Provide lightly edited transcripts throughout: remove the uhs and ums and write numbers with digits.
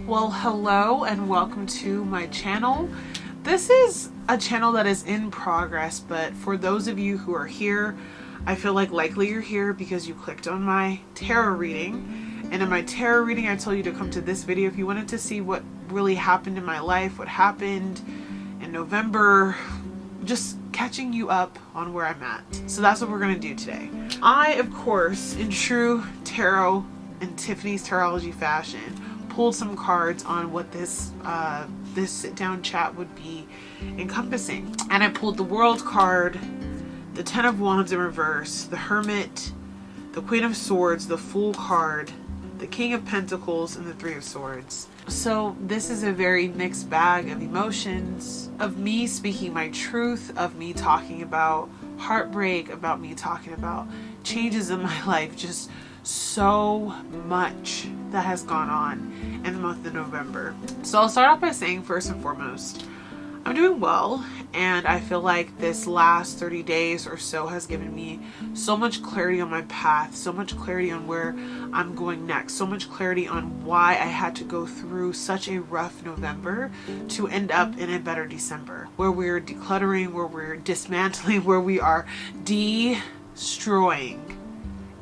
Well, hello and welcome to my channel. This is a channel that is in progress, but for those of you who are here, I feel like likely you're here because you clicked on my tarot reading. And in my tarot reading, I told you to come to this video if you wanted to see what really happened in my life, what happened in November, just catching you up on where I'm at. So that's what we're going to do today. I, of course, in true tarot and Tiffany's tarology fashion, pulled some cards on what this this sit-down chat would be encompassing. And I pulled the World card, the Ten of Wands in reverse, the Hermit, the Queen of Swords, the Fool card, the King of Pentacles, and the Three of Swords. So this is a very mixed bag of emotions, of me speaking my truth, of me talking about heartbreak, about me talking about changes in my life, just so much that has gone on in the month of November. So I'll start off by saying, first and foremost, I'm doing well, and I feel like this last 30 days or so has given me so much clarity on my path, so much clarity on where I'm going next, so much clarity on why I had to go through such a rough November to end up in a better December, where we're decluttering, where we're dismantling, where we are destroying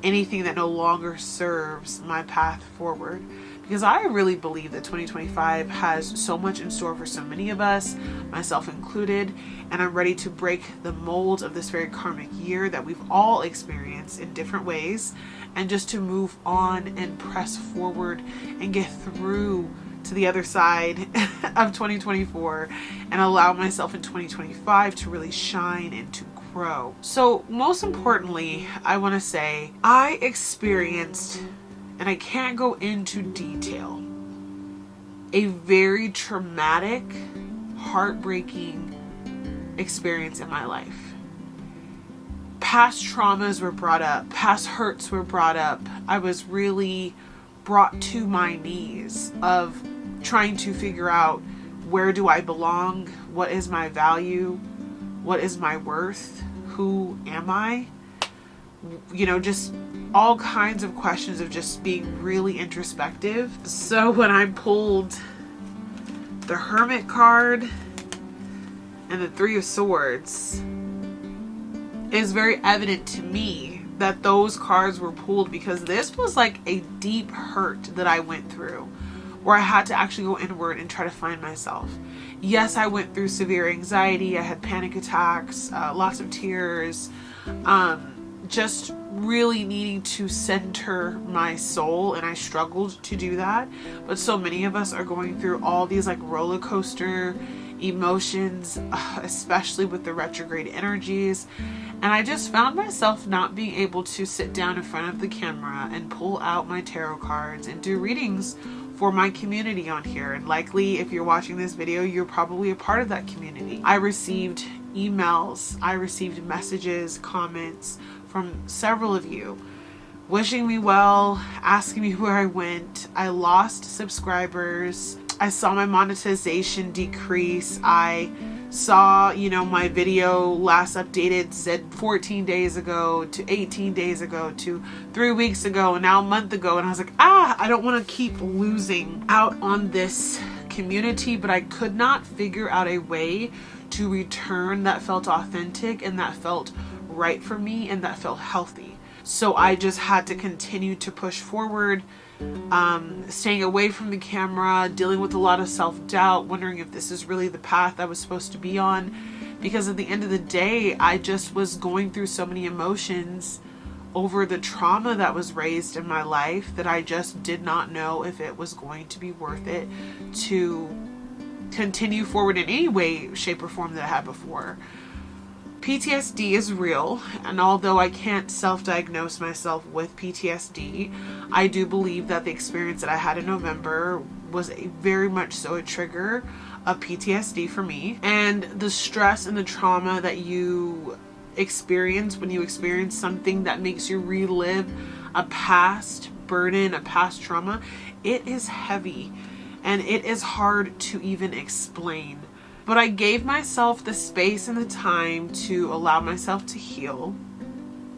anything that no longer serves my path forward. Because I really believe that 2025 has so much in store for so many of us, myself included, and I'm ready to break the mold of this very karmic year that we've all experienced in different ways, and just to move on and press forward and get through to the other side of 2024 and allow myself in 2025 to really shine and to grow. So most importantly, I want to say I experienced, and I can't go into detail, a very traumatic, heartbreaking experience in my life. Past traumas were brought up, past hurts were brought up. I was really brought to my knees of trying to figure out, where do I belong? What is my value? What is my worth? Who am I? You know, just all kinds of questions of just being really introspective. So when I pulled the Hermit card and the Three of Swords, it was very evident to me that those cards were pulled because this was like a deep hurt that I went through, where I had to actually go inward and try to find myself. Yes, I went through severe anxiety. I had panic attacks, lots of tears, just really needing to center my soul, and I struggled to do that. But so many of us are going through all these like roller coaster emotions, especially with the retrograde energies. And I just found myself not being able to sit down in front of the camera and pull out my tarot cards and do readings for my community on here. And likely, if you're watching this video, you're probably a part of that community. I received emails, I received messages, comments from several of you wishing me well, asking me where I went. I lost subscribers. I saw my monetization decrease. I saw, my video last updated said 14 days ago to 18 days ago to 3 weeks ago and now a month ago. And I was like, I don't want to keep losing out on this community, but I could not figure out a way to return that felt authentic and that felt right for me and that felt healthy. So I just had to continue to push forward, staying away from the camera, dealing with a lot of self-doubt, wondering if this is really the path I was supposed to be on. Because at the end of the day, I just was going through so many emotions over the trauma that was raised in my life that I just did not know if it was going to be worth it to continue forward in any way, shape, or form that I had before. PTSD is real, and although I can't self-diagnose myself with PTSD, I do believe that the experience that I had in November was very much so a trigger of PTSD for me. And the stress and the trauma that you experience when you experience something that makes you relive a past burden, a past trauma, it is heavy and it is hard to even explain. But I gave myself the space and the time to allow myself to heal.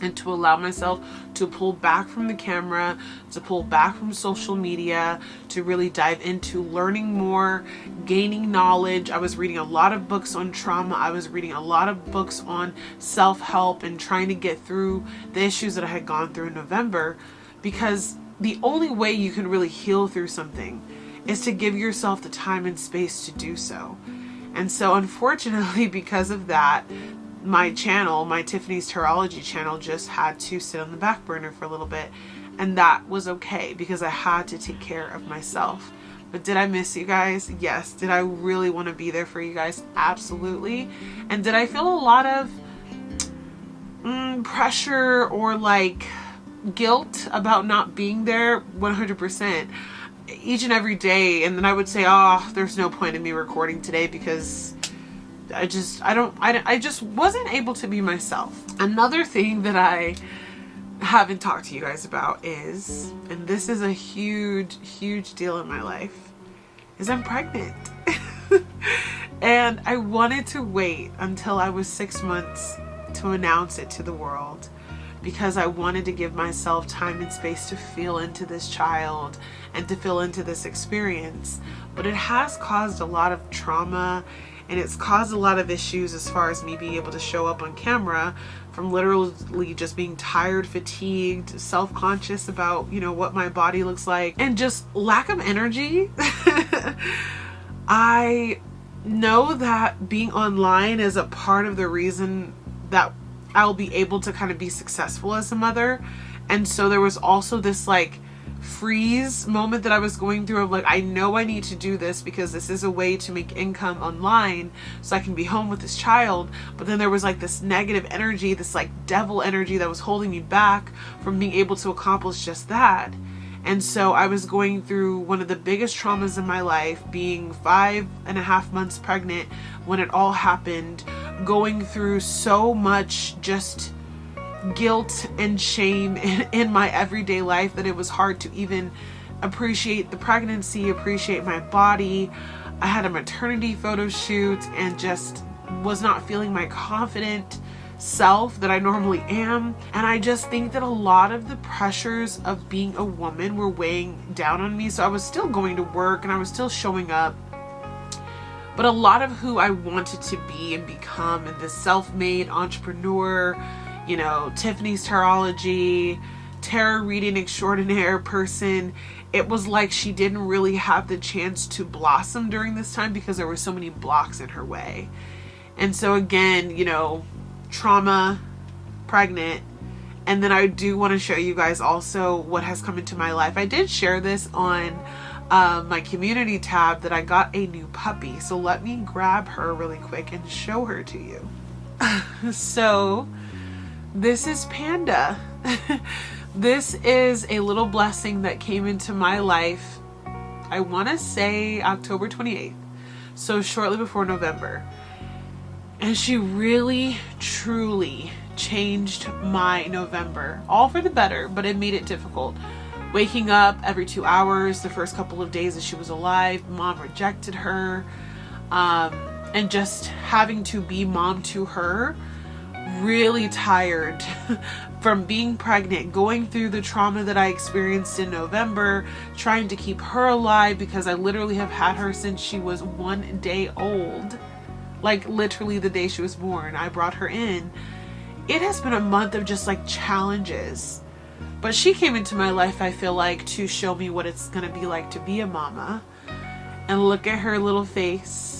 and to allow myself to pull back from the camera, to pull back from social media, to really dive into learning more, gaining knowledge. I was reading a lot of books on trauma. I was reading a lot of books on self-help and trying to get through the issues that I had gone through in November, because the only way you can really heal through something is to give yourself the time and space to do so. And so unfortunately, because of that, my channel, my Tiffany's Tarology channel, just had to sit on the back burner for a little bit. And that was okay, because I had to take care of myself. But did I miss you guys? Yes. Did I really want to be there for you guys? Absolutely. And did I feel a lot of pressure or like guilt about not being there? 100%. Each and every day. And then I would say, oh, there's no point in me recording today because I just wasn't able to be myself. Another thing that I haven't talked to you guys about is, and this is a huge deal in my life, is I'm pregnant. And I wanted to wait until I was 6 months to announce it to the world, because I wanted to give myself time and space to feel into this child and to feel into this experience. But it has caused a lot of trauma, and it's caused a lot of issues as far as me being able to show up on camera, from literally just being tired, fatigued, self-conscious about, you know, what my body looks like, and just lack of energy. I know that being online is a part of the reason that I'll be able to kind of be successful as a mother. And so there was also this like freeze moment that I was going through of like, I know I need to do this because this is a way to make income online so I can be home with this child. But then there was like this negative energy, this like devil energy that was holding me back from being able to accomplish just that. And so I was going through one of the biggest traumas in my life, being 5.5 months pregnant when it all happened, going through so much just guilt and shame in my everyday life that it was hard to even appreciate the pregnancy, appreciate my body. I had a maternity photo shoot and just was not feeling my confident self that I normally am. And I just think that a lot of the pressures of being a woman were weighing down on me. So I was still going to work and I was still showing up, but a lot of who I wanted to be and become, and this self-made entrepreneur, you know, Tiffanys Tarology, tarot reading extraordinaire person, it was like she didn't really have the chance to blossom during this time because there were so many blocks in her way. And so again, you know, trauma, pregnant, and then I do want to show you guys also what has come into my life. I did share this on my community tab that I got a new puppy. So let me grab her really quick and show her to you. So this is Panda. This is a little blessing that came into my life, I want to say October 28th. So shortly before November. And she really, truly changed my November. All for the better, but it made it difficult. Waking up every 2 hours the first couple of days that she was alive. Mom rejected her. And just having to be mom to her. Really tired from being pregnant, going through the trauma that I experienced in November, trying to keep her alive because I literally have had her since she was 1 day old. Like literally the day she was born, I brought her in. It has been a month of just like challenges. But she came into my life, I feel like, to show me what it's going to be like to be a mama. And look at her little face.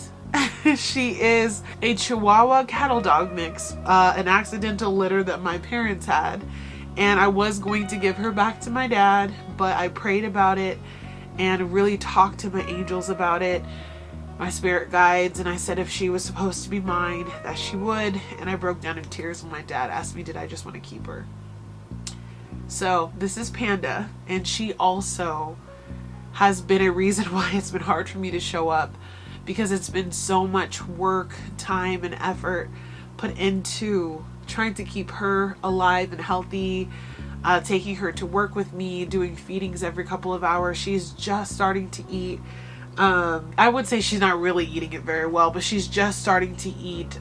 She is a Chihuahua cattle dog mix, an accidental litter that my parents had. And I was going to give her back to my dad, but I prayed about it and really talked to my angels about it, my spirit guides, and I said if she was supposed to be mine, that she would. And I broke down in tears when my dad asked me, did I just want to keep her? So this is Panda, and she also has been a reason why it's been hard for me to show up, because it's been so much work, time, and effort put into trying to keep her alive and healthy, taking her to work with me, doing feedings every couple of hours. She's just starting to eat. I would say she's not really eating it very well, but she's just starting to eat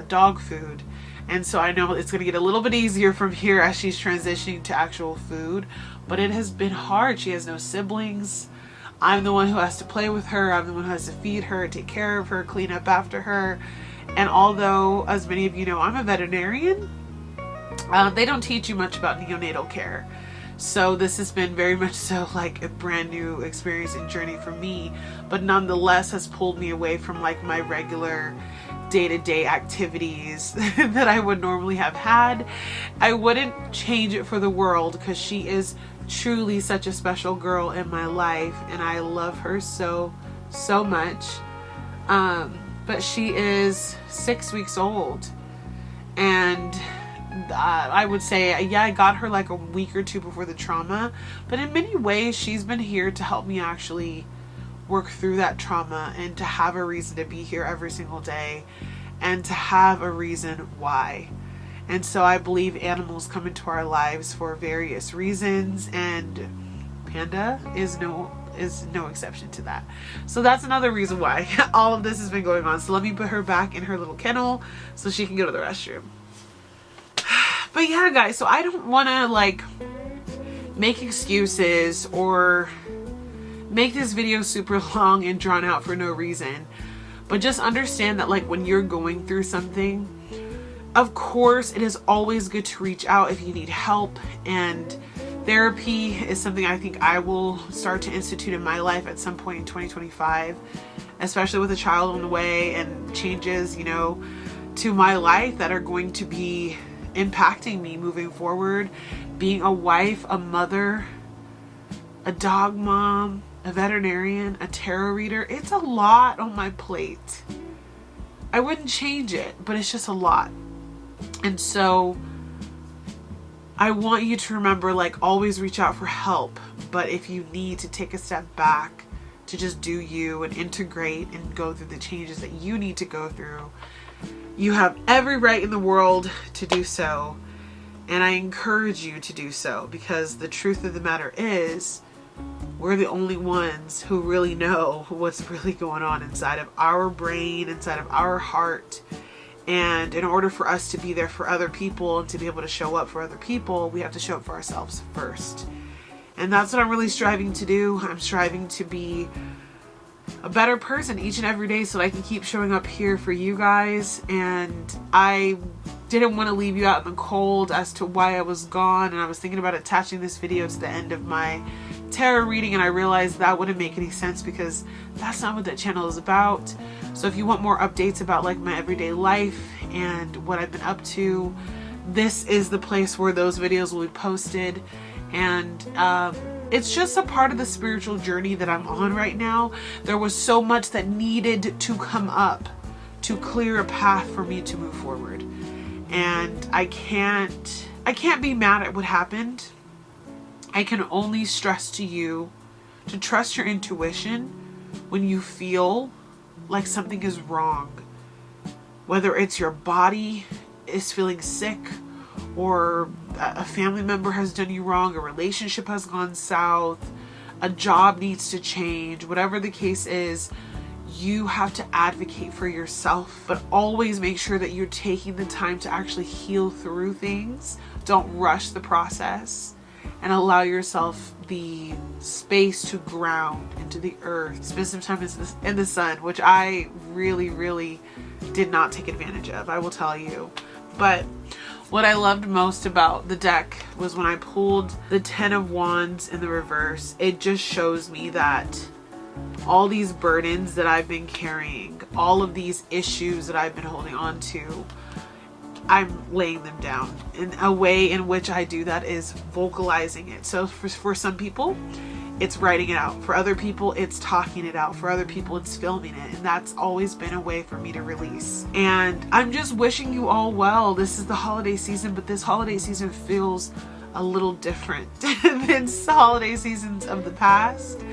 dog food. And so I know it's going to get a little bit easier from here as she's transitioning to actual food. But it has been hard. She has no siblings. I'm the one who has to play with her. I'm the one who has to feed her, take care of her, clean up after her. And although, as many of you know, I'm a veterinarian, they don't teach you much about neonatal care. So this has been very much so like a brand new experience and journey for me, but nonetheless has pulled me away from like my regular day-to-day activities that I would normally have had. I wouldn't change it for the world because she is truly such a special girl in my life and I love her so much. But she is 6 weeks old, and I would say, yeah, I got her like a week or two before the trauma, but in many ways she's been here to help me actually work through that trauma and to have a reason to be here every single day and to have a reason why. And so I believe animals come into our lives for various reasons, and Panda is no exception to that. So that's another reason why all of this has been going on. So let me put her back in her little kennel so she can go to the restroom. But yeah, guys, so I don't want to like make excuses or make this video super long and drawn out for no reason, but just understand that like when you're going through something, of course it is always good to reach out if you need help, and therapy is something I think I will start to institute in my life at some point in 2025, especially with a child on the way and changes, you know, to my life that are going to be impacting me moving forward. Being a wife, a mother, a dog mom, a veterinarian, a tarot reader, it's a lot on my plate. I wouldn't change it, but it's just a lot. And so I want you to remember, like, always reach out for help. But if you need to take a step back to just do you and integrate and go through the changes that you need to go through, you have every right in the world to do so. And I encourage you to do so, because the truth of the matter is we're the only ones who really know what's really going on inside of our brain, inside of our heart. And in order for us to be there for other people and to be able to show up for other people, we have to show up for ourselves first. And that's what I'm really striving to do. I'm striving to be a better person each and every day so I can keep showing up here for you guys. And I didn't want to leave you out in the cold as to why I was gone, and I was thinking about attaching this video to the end of my tarot reading, and I realized that wouldn't make any sense because that's not what that channel is about. So if you want more updates about like my everyday life and what I've been up to, this is the place where those videos will be posted. And it's just a part of the spiritual journey that I'm on right now. There was so much that needed to come up to clear a path for me to move forward. And I can't be mad at what happened. I can only stress to you to trust your intuition when you feel like something is wrong. Whether it's your body is feeling sick, or a family member has done you wrong, a relationship has gone south, a job needs to change, whatever the case is, you have to advocate for yourself, but always make sure that you're taking the time to actually heal through things. Don't rush the process, and allow yourself the space to ground into the earth. Spend some time in the sun, which I really did not take advantage of, I will tell you. But what I loved most about the deck was when I pulled the 10 of Wands in the reverse. It just shows me that all these burdens that I've been carrying, all of these issues that I've been holding on to, I'm laying them down. And a way in which I do that is vocalizing it. So for some people, it's writing it out. For other people, it's talking it out. For other people, it's filming it. And that's always been a way for me to release. And I'm just wishing you all well. This is the holiday season, but this holiday season feels a little different than holiday seasons of the past.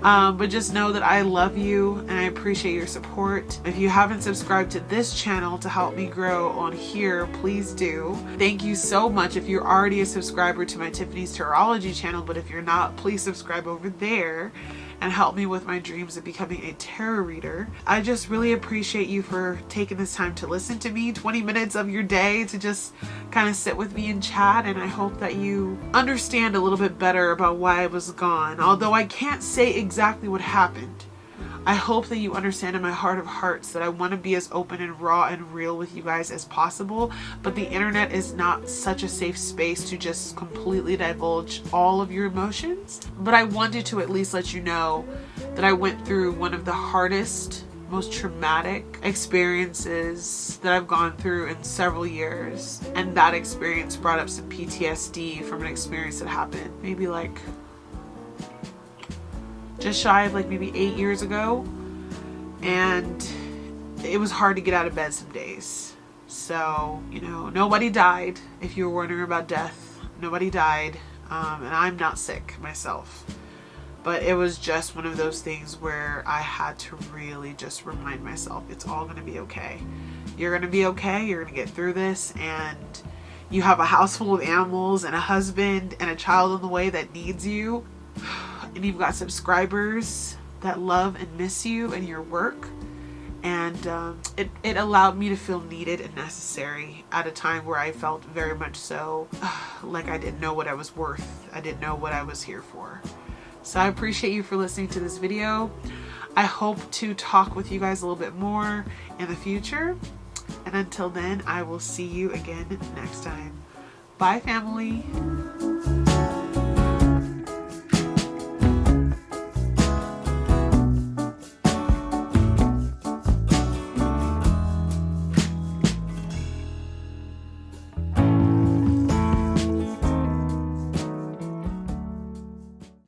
But just know that I love you and I appreciate your support. If you haven't subscribed to this channel to help me grow on here, please do. Thank you so much if you're already a subscriber to my Tiffany's Tarology channel, but if you're not, please subscribe over there. and help me with my dreams of becoming a tarot reader. I just really appreciate you for taking this time to listen to me, 20 minutes of your day to just kind of sit with me and chat, and I hope that you understand a little bit better about why I was gone. Although I can't say exactly what happened, I hope that you understand in my heart of hearts that I want to be as open and raw and real with you guys as possible, but the internet is not such a safe space to just completely divulge all of your emotions. But I wanted to at least let you know that I went through one of the hardest, most traumatic experiences that I've gone through in several years, and that experience brought up some PTSD from an experience that happened maybe like just shy of like maybe 8 years ago, and it was hard to get out of bed some days. So, you know, nobody died. If you were wondering about death, nobody died, and I'm not sick myself. But it was just one of those things where I had to really just remind myself, it's all going to be okay. You're going to be okay. You're going to get through this, and you have a house full of animals and a husband and a child on the way that needs you. And you've got subscribers that love and miss you and your work. And it allowed me to feel needed and necessary at a time where I felt very much so like I didn't know what I was worth. I didn't know what I was here for. So I appreciate you for listening to this video. I hope to talk with you guys a little bit more in the future. And until then, I will see you again next time. Bye, family.